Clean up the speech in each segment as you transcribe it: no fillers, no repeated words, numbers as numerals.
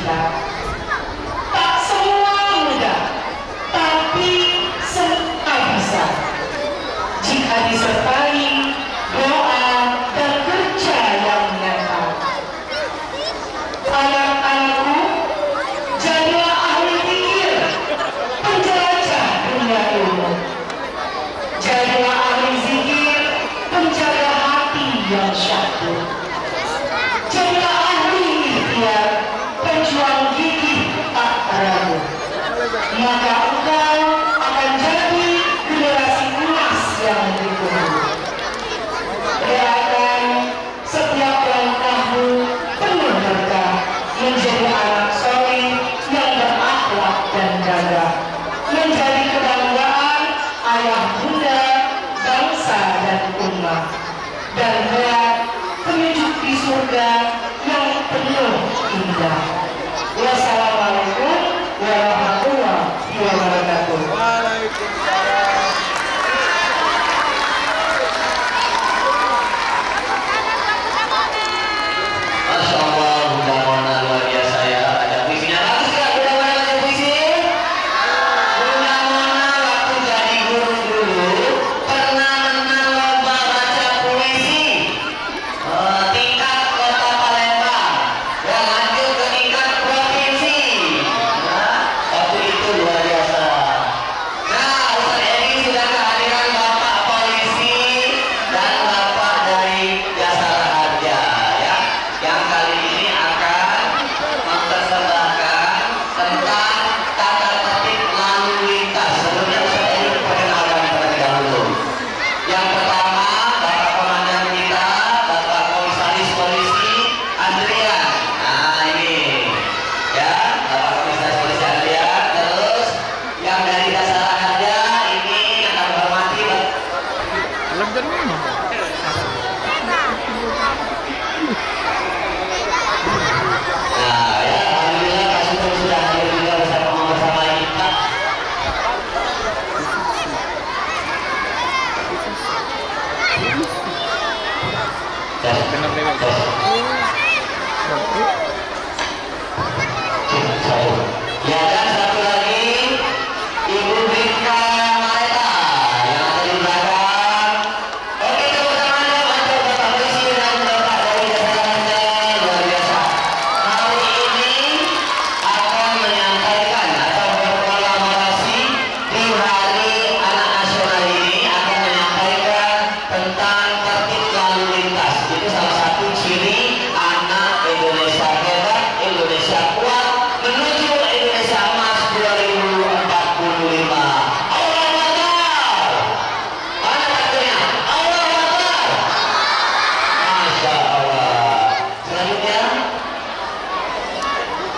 kita. Tak semua mudah, tapi semua bisa jika disertai doa dan kerja yang nyata. Anak-anakku, jadilah ahli pikir, penjelajah dunia ilmu. Jadilah ahli zikir, penjaga hati yang syahdu. Jadilah ahli ikhtiar, pejuang gigih tak ragu. Maka engkau akan jadi generasi emas yang ditunggu. Gerakan setiap langkahmu penuh berkah, menjadi anak soleh yang berakhlak dan gagah, menjadi kebanggaan ayah bunda, bangsa dan umat, dan kelak menuju di surga yang penuh indah. Wassalamualaikum warahmatullahi wabarakatuh. Waalaikumsalam. Masya Allah, Bunda Mona luar biasa ya. Ada puisinya. Bagus nggak Bunda Mona baca puisi? Bunda Mona waktu jadi guru dulu pernah menang lomba baca puisi tingkat kota Palembang dan lanjut ke tingkat provinsi. Nah, waktu itu luar biasa. Nah, Ustaz Edi sudah kehadiran Bapak Polisi dan Bapak dari Jasara Harja ya, yang kali ini akan mempersembahkan tentang tata tertib lalu lintas. Sebelumnya Ustaz Edi perkenalkan terlebih dahulu. Yang pertama, Bapak Komandan kita, Bapak Komisaris Polisi Andrian. Nah ini ya, Bapak Komisaris Polisi Andrian. Terus yang dari Jasara Harja ini yang kami hormati Nah ya, alhamdulillah Pak Sugeng sudah hadir juga bersama kita. Ya, dan satu lagi Ibu Brika Mareta yang ada di belakang. Oke, tepuk tangan untuk Bapak Polisi dan Bapak dari Jasara Harja, luar biasa. Hari ini akan menyampaikan atau berkolaborasi di Hari Anak Nasional ini akan menyampaikan tentang tertib lalu lintas. Itu salah satu ciri anak Indonesia hebat, Indonesia kuat menuju Indonesia Emas 2045. Allahu Akbar. Mana takbirnya? Allahu Akbar. Masya Allah.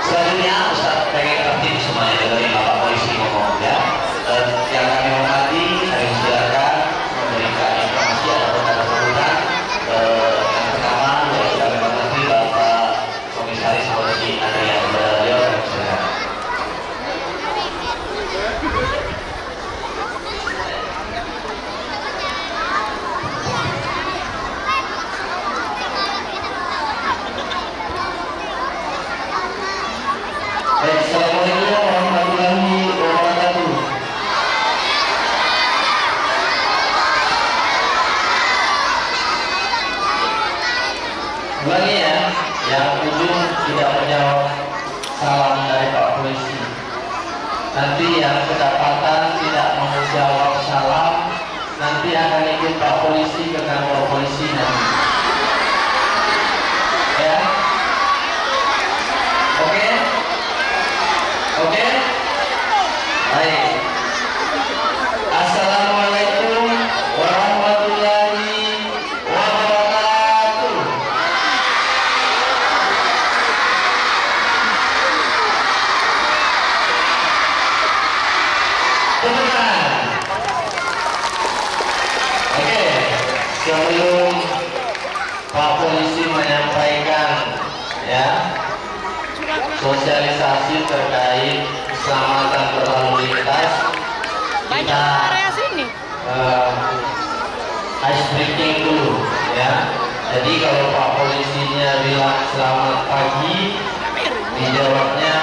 Selanjutnya Ustaz pengen tertib semuanya dari Bapak Polisi ngomong ya. Yang kami hormati, kami silakan memberikan informasi atau tanda sambutan. Yang pertama yaitu kami hormati Bapak Komisaris Polisi Andrian. Beliau kami silakan. Assalamualaikum warahmatullahi wabarakatuh. Ulangi ya, yang ujung tidak menjawab salam dari Pak Polisi. Nanti yang kedapatan tidak menjawab salam, nanti akan ikut Pak Polisi ke kantor polisi nanti. Ya, oke, oke, baik. Assalamualaikum warahmatullahi wabarakatuh. Teman-teman, oke, sebelum Pak Polisi menyampaikan ya sosialisasi terkait keselamatan berlalu lintas, kita ice breaking dulu ya. Jadi kalau Pak Polisinya bilang selamat pagi, Dijawabnya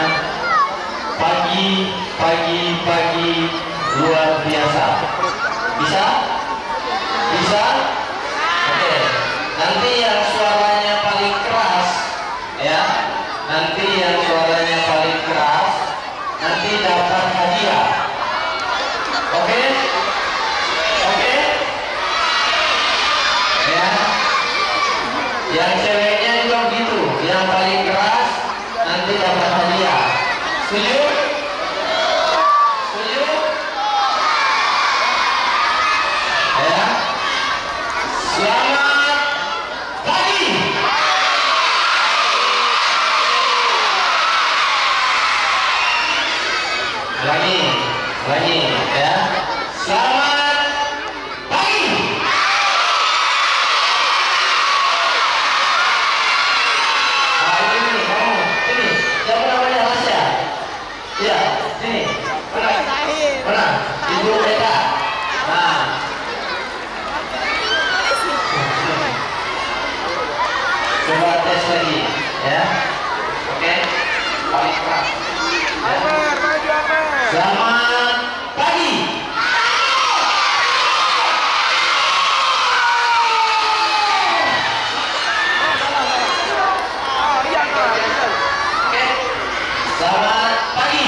pagi, pagi, pagi luar biasa. Bisa? Bisa? Oke. Nanti yang suaranya paling keras, ya. Nanti yang suaranya paling keras, nanti dapat hadiah. Oke? Oke? Ya. Yang ceweknya juga begitu, yang paling keras nanti dapat hadiah. Setuju? Setuju? Ya. Selamat pagi. Lagi, ya. Selamat pagi. Ini kamu, ini siapa namanya Rasya? Iya, sini. Mana? Ibu Eka. Nah. Coba tes lagi, ya. Oke. Paling keras. Ya. Selamat pagi. Oke. Selamat pagi.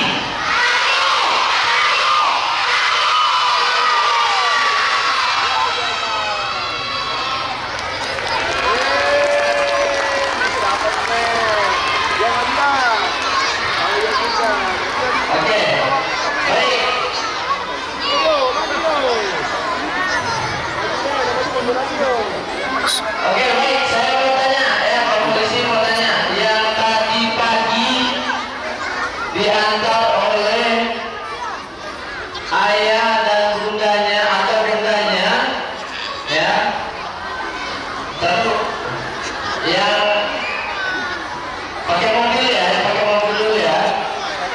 Oke. Baik. Oke, baik. Saya mau tanya, ya, Pak Polisi mau tanya. Yang tadi pagi diantar oleh ayah dan bundanya atau bundanya, ya. Terus yang pakai mobil, ya, pakai mobil dulu, ya.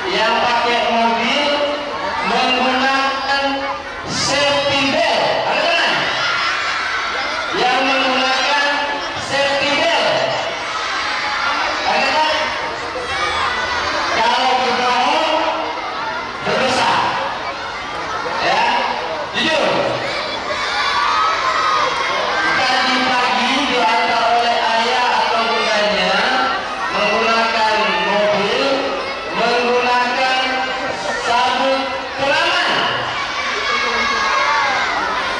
Yang pakai mobil menggunakan safety belt. Ada kan? Yang menggunakan safety belt. Ada kan? Kalau berbohong berdosa. Ya, jujur. Tadi pagi diantar oleh ayah atau bundanya menggunakan mobil, menggunakan sabuk pengaman.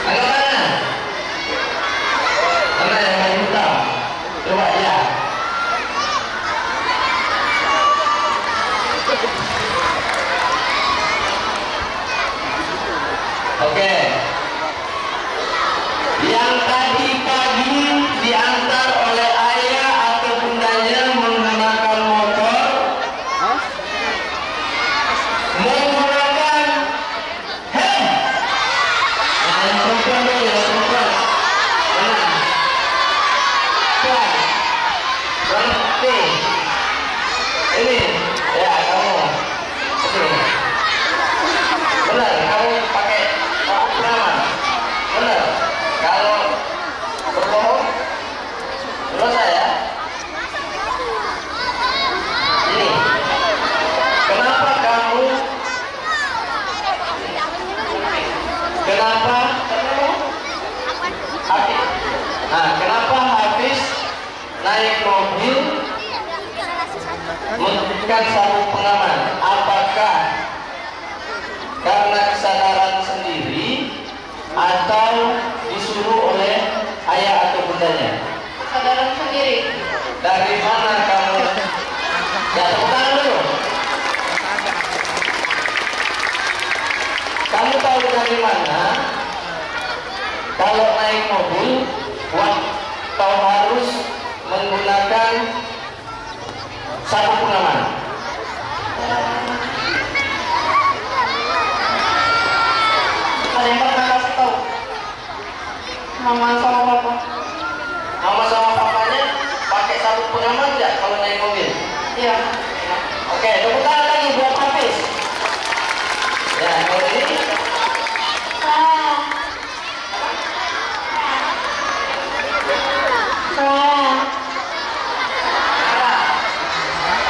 Ada mana? Mana yang paling hitam? Coba ya. Oke. Yang tadi pagi diantar oleh ayah atau bundanya menggunakan motor, menggunakan helm. Nah, yang perempuan dulu, yang perempuan. Mana? Tuan. Berhenti. Ini, ya kamu. Oke. Benar, kamu pakai sabuk pengaman. Benar. Kalau berbohong dosa, ya. Ini. Kenapa kamu? Kenapa? Habis. Nah, kenapa habis naik mobil menggunakan sabuk pengaman? Apakah karena kesadaran sendiri atau disuruh oleh ayah atau bundanya? Kesadaran sendiri. Dari mana kamu? Ya, tepuk tangan dulu. Kamu tahu dari mana kalau naik mobil kau harus menggunakan sabuk pengaman? Ada yang pernah kasih tahu? Mama sama papa. Mama sama papanya pakai sabuk pengaman tidak kalau naik mobil? Iya. Oke, tepuk tangan lagi buat Hafiz. Ya, kalau ini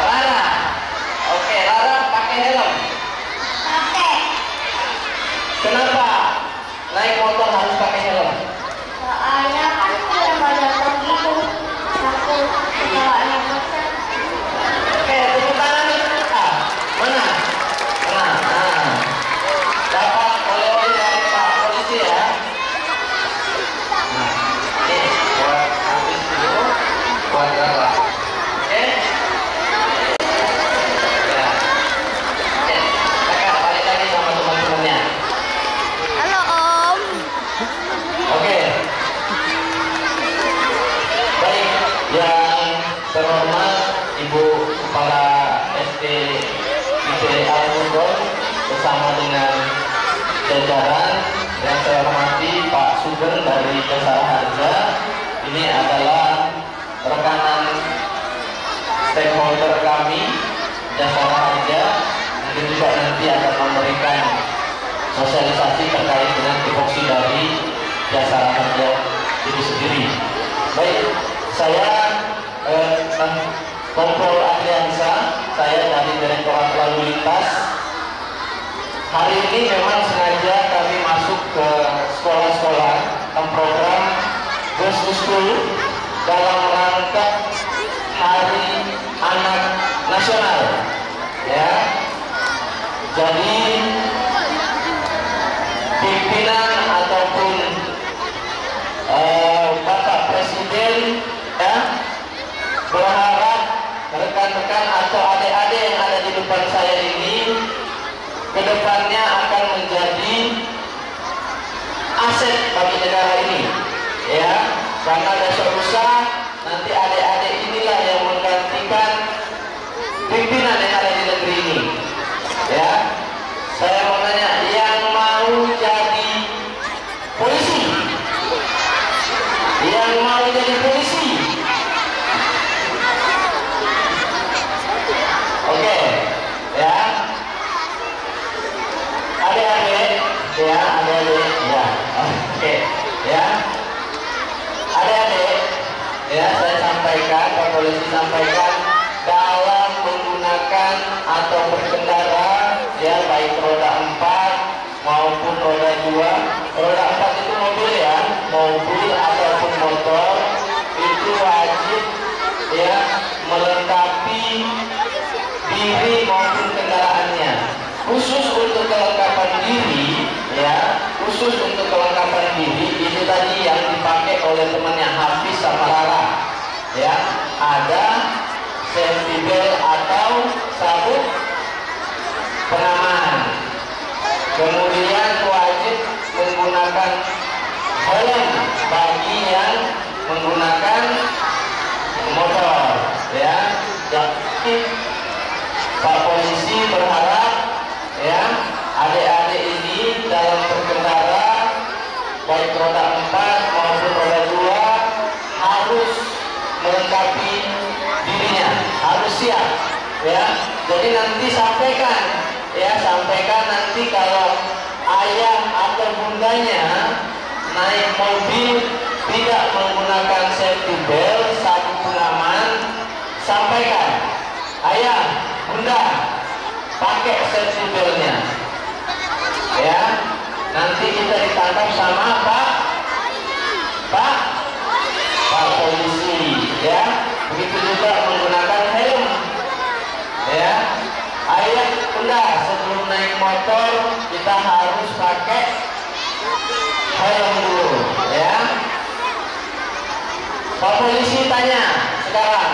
Lara. Kepala SD Al-Mudon bersama dengan jajaran yang saya hormati Pak Sugeng dari Jasara Harja. Ini adalah rekanan stakeholder kami Jasara Harja. Mungkin juga nanti akan memberikan sosialisasi terkait dengan tupoksi dari Jasara Harja itu sendiri. Baik, saya Kompol Adriansa, saya dari Direktorat Lalu Lintas. Hari ini memang sengaja kami masuk ke sekolah-sekolah program Bus to School dalam rangka Hari Anak Nasional. Ya, jadi pimpinan ataupun Bapak Presiden ya berharap rekan-rekan atau adik-adik yang ada di depan saya ini kedepannya akan menjadi aset bagi negara ini, ya, karena dasar usaha nanti adik-adik inilah yang menggantikan pimpinan yang ada di negeri ini, ya. Saya mau tanya, yang mau jadi polisi, yang mau jadi polisi, oke, ya. Adik-adik, ya, adik-adik, ya, oke, ya, adik-adik, ya, saya sampaikan, Pak Polisi sampaikan dalam menggunakan atau berkendara, ya, baik roda 4 maupun roda 2, roda 4 itu mobil ya, mobil ataupun motor itu wajib, ya, melengkapi diri maupun kendaraannya. Khusus untuk kelengkapan diri, ya, khusus untuk kelengkapan diri itu tadi yang dipakai oleh temannya Hafiz sama Rara, ya, ada safety belt atau sabuk pengaman, kemudian wajib menggunakan helm bagi yang menggunakan motor, ya. Jadi Pak Polisi berharap, ya, adik-adik ini dalam berkendara baik roda 4 maupun roda 2 harus melengkapi dirinya, harus siap, ya. Jadi nanti sampaikan, ya, sampaikan nanti kalau ayah atau bundanya naik mobil tidak menggunakan safety belt, sabuk pengaman, sampaikan, ayah, bunda, pakai safety beltnya, ya. Nanti kita ditangkap sama Pak Polisi, ya. Begitu juga menggunakan helm, ya. Ayah, bunda, sebelum naik motor kita harus pakai helm dulu, ya. Pak Polisi tanya sekarang,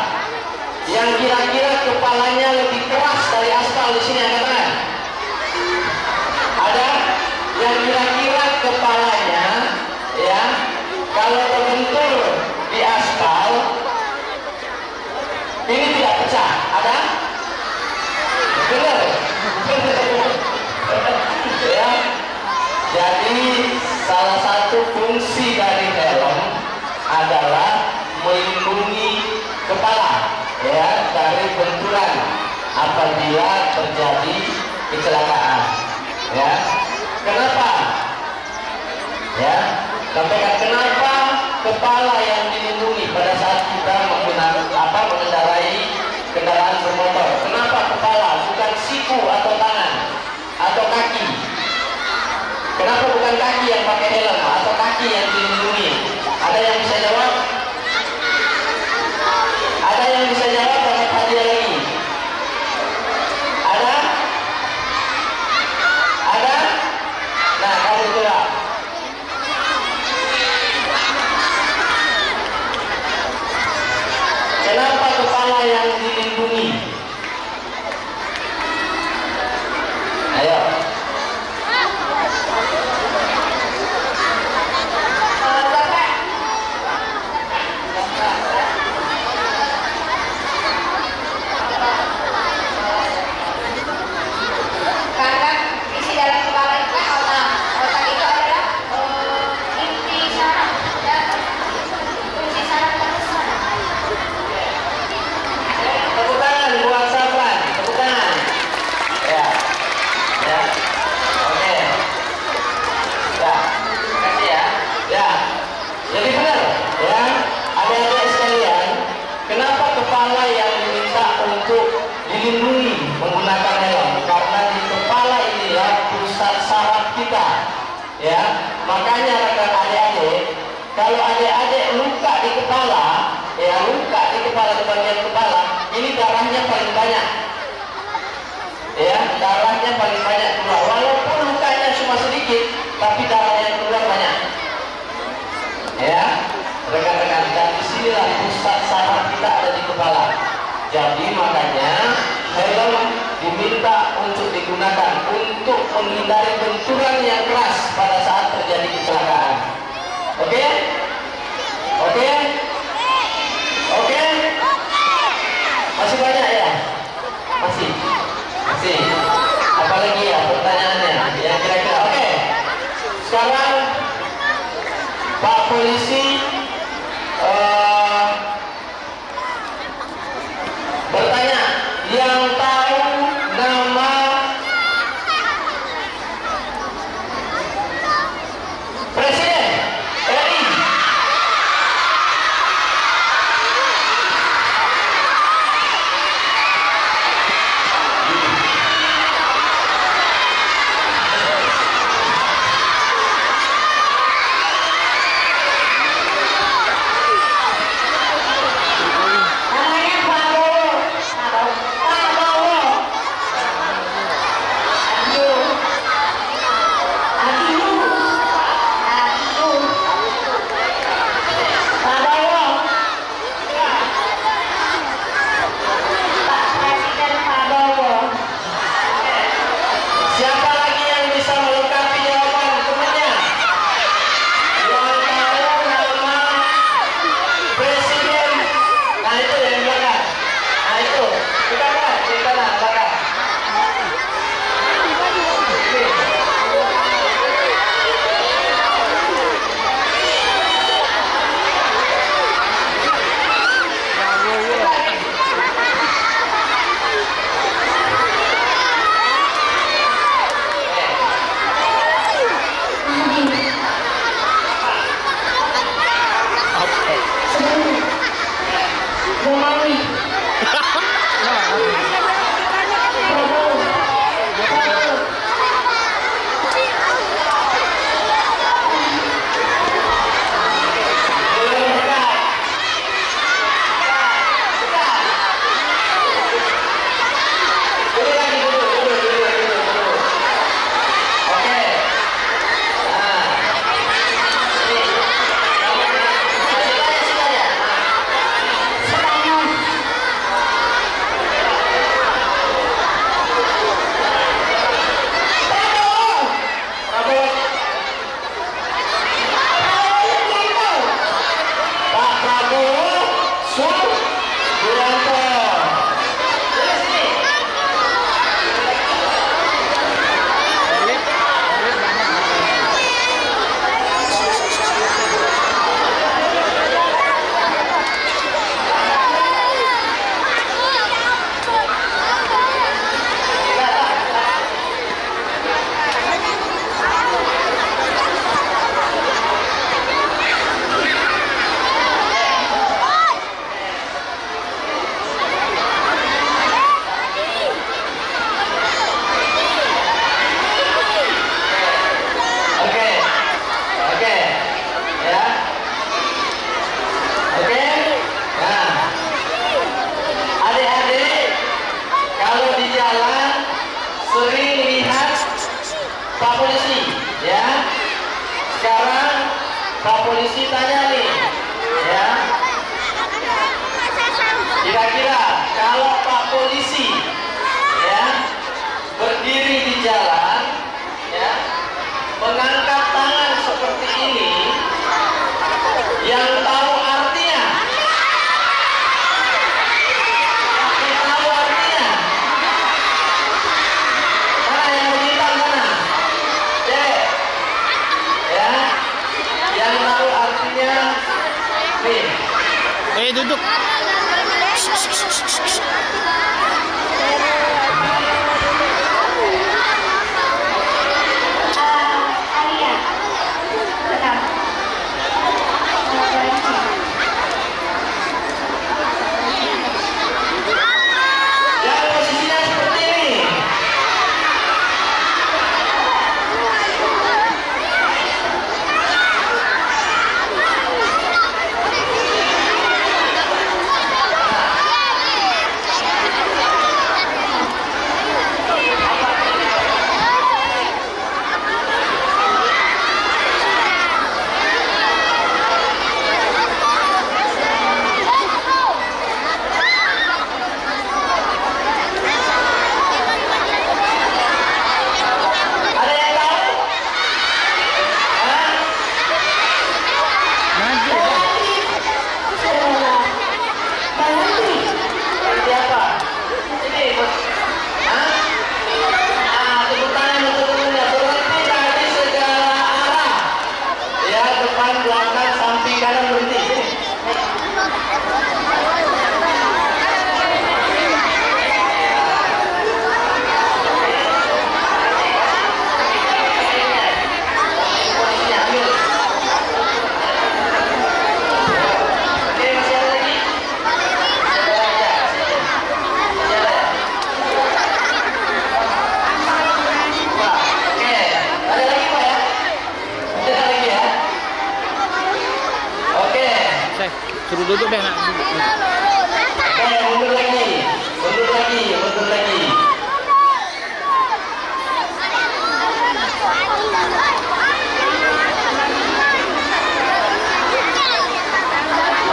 yang kira-kira kepalanya lebih keras dari aspal di sini ada kan? Ada? Yang kira-kira kepalanya, ya, kalau terbentur di aspal ini tidak pecah, ada? Benar? Ya. Jadi salah satu fungsi dari helm adalah melindungi kepala, ya, dari benturan apabila terjadi kecelakaan, ya. Kenapa? Ya, sampaikan kenapa kepala yang dilindungi pada saat kita mengendarai kendaraan bermotor. Kenapa kepala, bukan siku atau tangan atau kaki? Kenapa bukan kaki yang pakai helm atau kaki yang dilindungi? Ada yang bisa jawab? Ada yang bisa jawab? Dapat hadiah lagi. Ada? Ada? Nah, kamu jawab. Kenapa kepala yang dilindungi? Ayo. Makanya rekan adik-adik, kalau adik-adik luka di kepala, ya luka di kepala, di bagian kepala, ini darahnya paling banyak. Ya, darahnya paling banyak keluar. Walaupun lukanya cuma sedikit, tapi darahnya yang keluar banyak. Ya, rekan-rekan, dan disinilah pusat saraf kita ada di kepala. Jadi makanya helm diminta untuk digunakan untuk menghindari benturan yang keras pada saat terjadi kecelakaan. Oke? Oke? Oke? Masih banyak ya? Masih? Masih? Apalagi ya pertanyaannya? Ya kira-kira. Oke. Sekarang Pak Polisi bertanya, yang tahu nama Presiden RI? Siapa lagi yang bisa melengkapi jawaban temannya? Yang tahu nama Presiden? Nah itu yang belakang. Nah itu, di kanan, belakang. Pak Polisi, ya. Sekarang Pak Polisi tanya nih, ya. Kira-kira kalau Pak Polisi, ya, berdiri di jalan, ya, mengangkat tangan seperti ini, yang tahu artinya? Yang tahu artinya? Mana yang berikan sana? Dek, ya, yang tahu artinya, nih. Duduk. Yang posisinya seperti ini. duduk deh nak. Oke, mundur lagi. Mundur lagi, mundur lagi.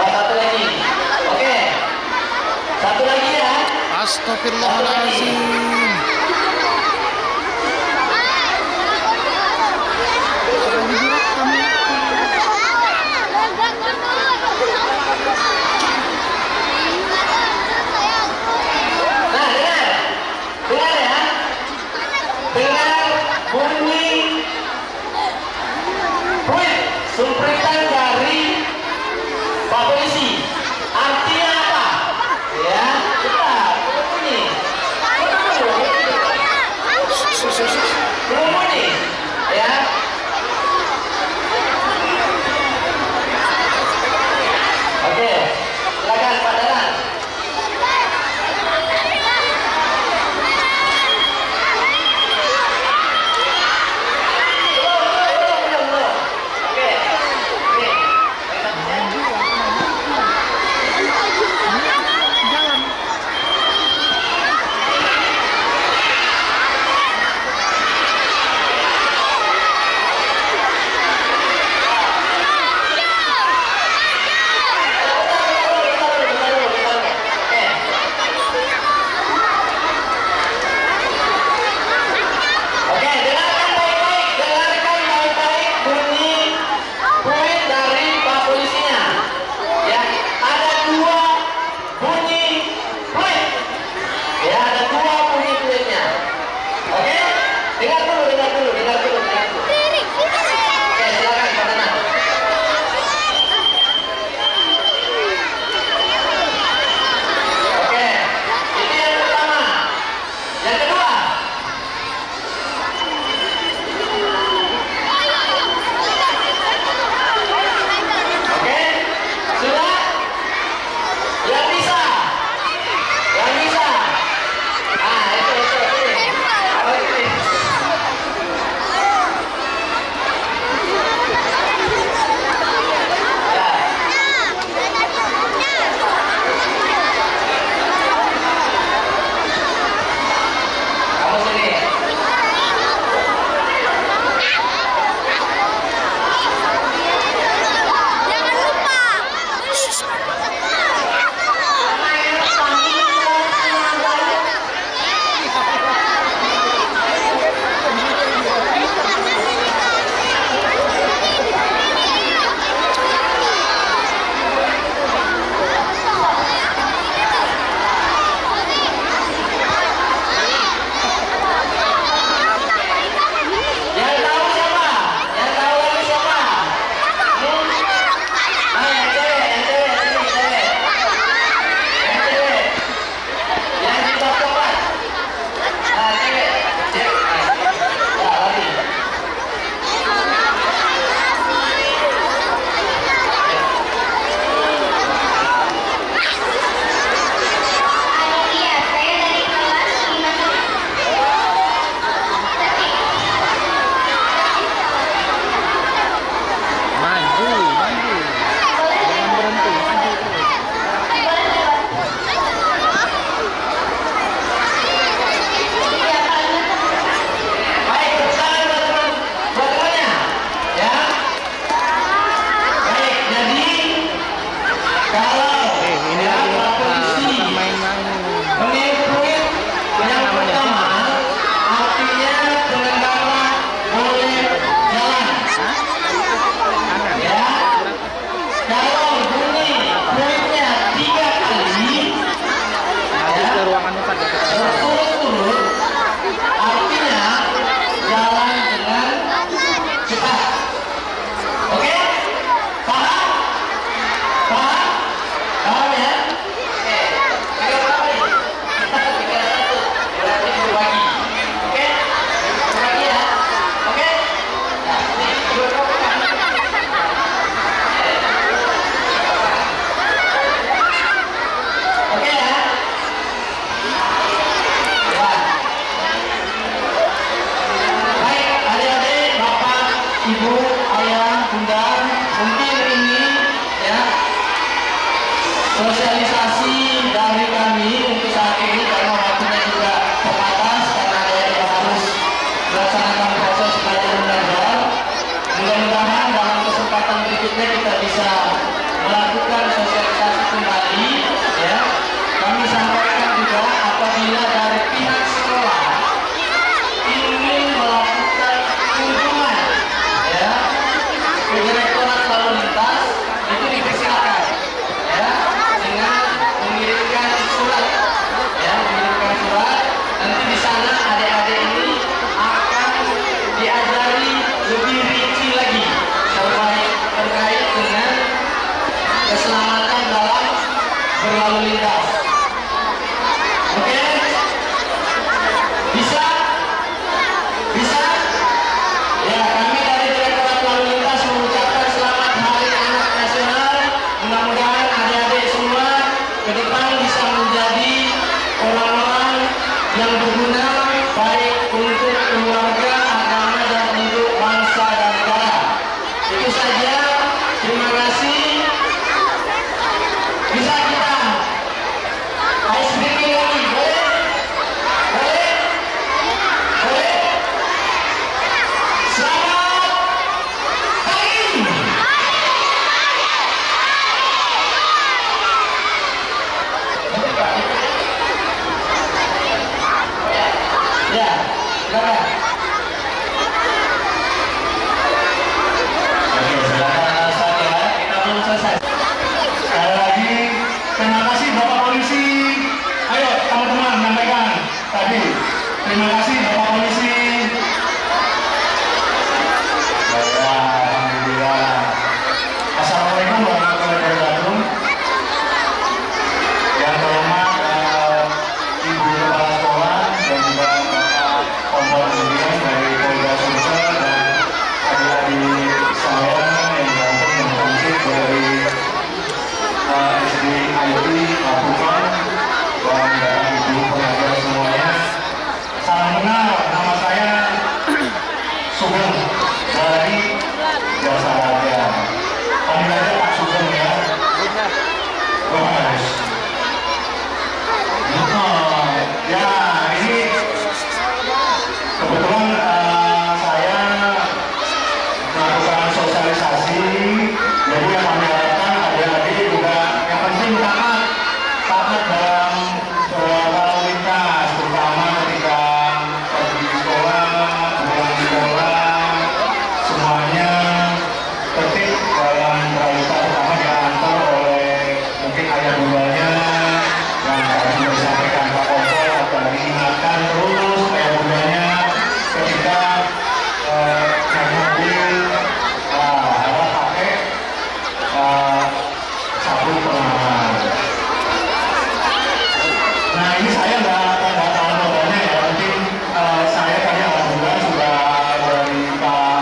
Oh, satu lagi. Oke. Satu lagi ya. Astagfirullahaladzim. Nah, dengar. Dengar ya. Dengar bunyi buit sumpritan dari Pak Polisi. Artinya apa? Ya, kita bunyi. Belum bunyi. Ya. Oke, silakan Pak Dadan. Oke, dengarkan baik-baik bunyi buit dari Pak Polisinya. Ya, ada dua bunyi buit. Ya, ada dua bunyi buitnya. Oke, dengar dulu. Oke, silakan Pak Dadan. Oke, itu yang pertama. Yang kedua. Oke, sudah? Yang bisa. yang berguna baik untuk keluarga, agama, dan untuk bangsa dan negara. Itu saja. Terima kasih. Bisa kita ice breaking lagi, boleh? Boleh? Boleh? Selamat pagi. Ya, silakan. Oke, silakan Ustaz ya. Kita belum selesai. Sekali lagi, terima kasih Bapak Polisi. Ayo teman-teman menyampaikan tadi. Terima kasih Bapak Polisi. Ya, alhamdulillah. Assalamualaikum warahmatullahi wabarakatuh. Yang terhormat Ibu Kepala Sekolah dan juga Bapak Kompol Kemudian dari Polda Sumsel dan adik-adik saya yang ganteng dan cantik dari SD IT Labuhan dan ibu pengajar semuanya. Salam kenal, nama saya Sugeng dari Jasa Raja. Panggil aja Pak Sugeng ya. Bagus. Ya, ini kebetulan saya melakukan sosialisasi, jadi yang kami harapkan adik-adik juga yang penting taat dalam berlalu lintas, terutama ketika pergi sekolah, pulang sekolah, semuanya tertib dalam berlalu, terutama diantar oleh mungkin ayah bundanya yang tadi sudah disampaikan Pak Kompol, agar diingatkan terus ayah bundanya ketika naik mobil harus pakai sabuk pengaman. Nah, ini saya nggak tahu nomornya ya, mungkin saya tadi alhamdulillah sudah dari Pak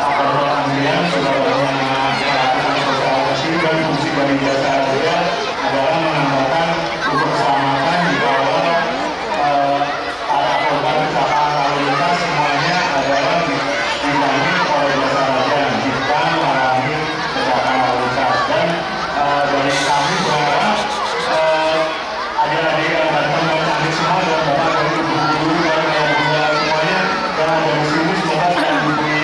Kapolres Ambian sudah banyak melakukan sosialisasi, dan fungsi dari Jasa Raja adalah menambahkan untuk keselamatan di bawah para korban kecelakaan lalu lintas semuanya adalah didampingi oleh Jasa Raja jika mengalami kecelakaan lalu lintas. Dan dari kami berharap adik-adik yang datang dan cantik semua dan bapak dari ibu-ibu dan ayah bunda semuanya yang ada di sini semoga sedang diberi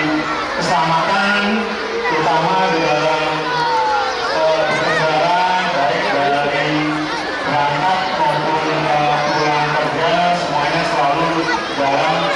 keselamatan, terutama di dalam berkendara, baik dari berangkat maupun pulang kerja, semuanya selalu dalam